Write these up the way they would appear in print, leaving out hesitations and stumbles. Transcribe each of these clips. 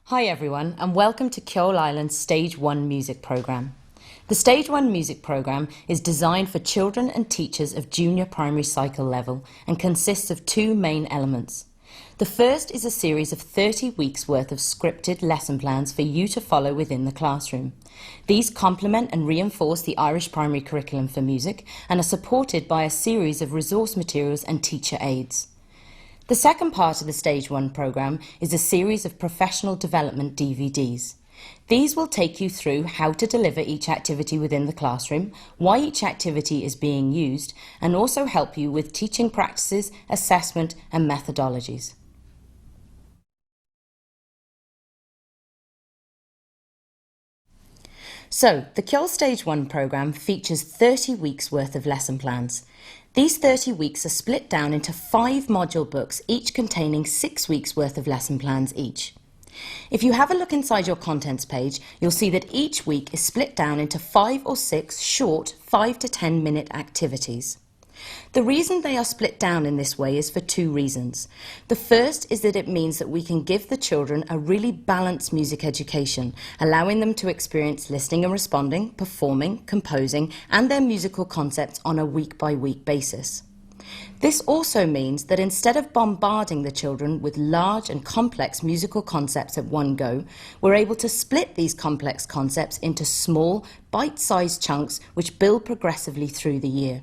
Hi everyone, and welcome to Ceol Island's Stage 1 music programme. The Stage 1 music programme is designed for children and teachers of junior primary cycle level and consists of two main elements. The first is a series of 30 weeks worth of scripted lesson plans for you to follow within the classroom. These complement and reinforce the Irish primary curriculum for music and are supported by a series of resource materials and teacher aids. The second part of the Stage 1 programme is a series of professional development DVDs. These will take you through how to deliver each activity within the classroom, why each activity is being used, and also help you with teaching practices, assessment and methodologies. So, the Ceol Stage 1 programme features 30 weeks worth of lesson plans. These 30 weeks are split down into 5 module books, each containing 6 weeks worth of lesson plans each. If you have a look inside your contents page, you'll see that each week is split down into 5 or 6 short 5 to 10 minute activities. The reason they are split down in this way is for two reasons. The first is that it means that we can give the children a really balanced music education, allowing them to experience listening and responding, performing, composing, and their musical concepts on a week-by-week basis. This also means that instead of bombarding the children with large and complex musical concepts at one go, we're able to split these complex concepts into small, bite-sized chunks which build progressively through the year.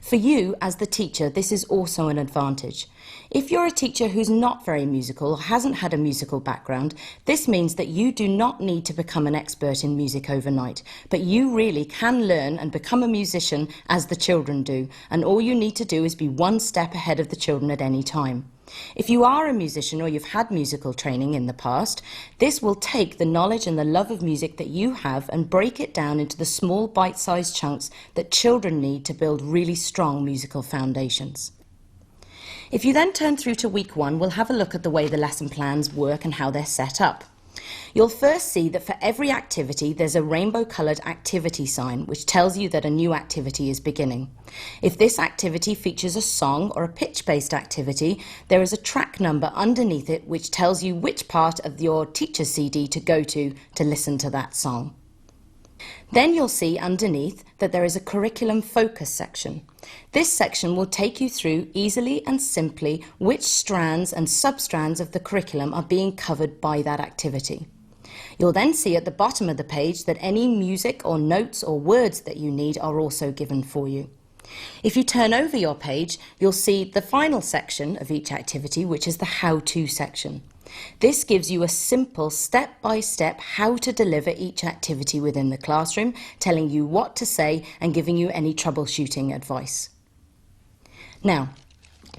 For you, as the teacher, this is also an advantage. If you're a teacher who's not very musical or hasn't had a musical background, this means that you do not need to become an expert in music overnight, but you really can learn and become a musician as the children do, and all you need to do is be one step ahead of the children at any time. If you are a musician or you've had musical training in the past, this will take the knowledge and the love of music that you have and break it down into the small bite-sized chunks that children need to build really strong musical foundations. If you then turn through to week 1, we'll have a look at the way the lesson plans work and how they're set up. You'll first see that for every activity there's a rainbow-coloured activity sign which tells you that a new activity is beginning. If this activity features a song or a pitch-based activity, there is a track number underneath it which tells you which part of your teacher's CD to go to listen to that song. Then you'll see underneath that there is a curriculum focus section. This section will take you through easily and simply which strands and sub-strands of the curriculum are being covered by that activity. You'll then see at the bottom of the page that any music or notes or words that you need are also given for you. If you turn over your page, you'll see the final section of each activity, which is the how-to section. This gives you a simple step-by-step how to deliver each activity within the classroom, telling you what to say and giving you any troubleshooting advice. Now,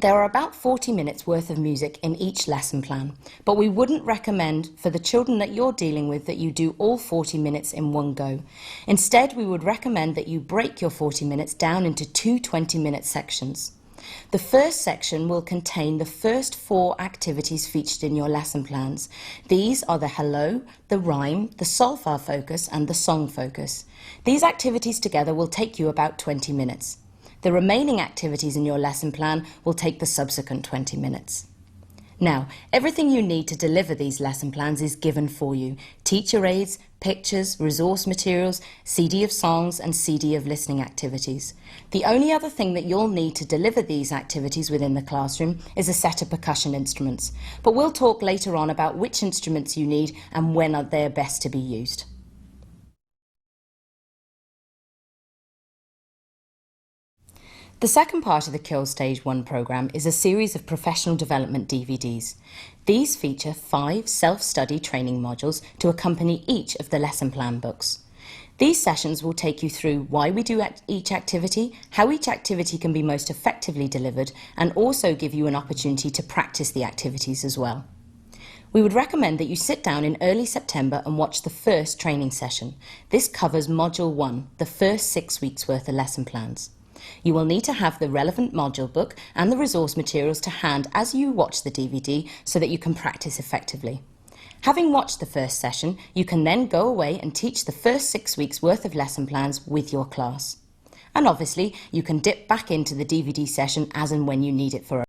there are about 40 minutes worth of music in each lesson plan, but we wouldn't recommend for the children that you're dealing with that you do all 40 minutes in one go. Instead, we would recommend that you break your 40 minutes down into two 20-minute sections. The first section will contain the first 4 activities featured in your lesson plans. These are the hello, the rhyme, the solfa focus and the song focus. These activities together will take you about 20 minutes. The remaining activities in your lesson plan will take the subsequent 20 minutes. Now, everything you need to deliver these lesson plans is given for you. Teacher aids, pictures, resource materials, CD of songs and CD of listening activities. The only other thing that you'll need to deliver these activities within the classroom is a set of percussion instruments. But we'll talk later on about which instruments you need and when they're best to be used. The second part of the Ceol Stage 1 programme is a series of professional development DVDs. These feature 5 self-study training modules to accompany each of the lesson plan books. These sessions will take you through why we do each activity, how each activity can be most effectively delivered, and also give you an opportunity to practice the activities as well. We would recommend that you sit down in early September and watch the first training session. This covers Module 1, the first 6 weeks worth of lesson plans. You will need to have the relevant module book and the resource materials to hand as you watch the DVD so that you can practice effectively. Having watched the first session, you can then go away and teach the first 6 weeks worth of lesson plans with your class. And obviously, you can dip back into the DVD session as and when you need it for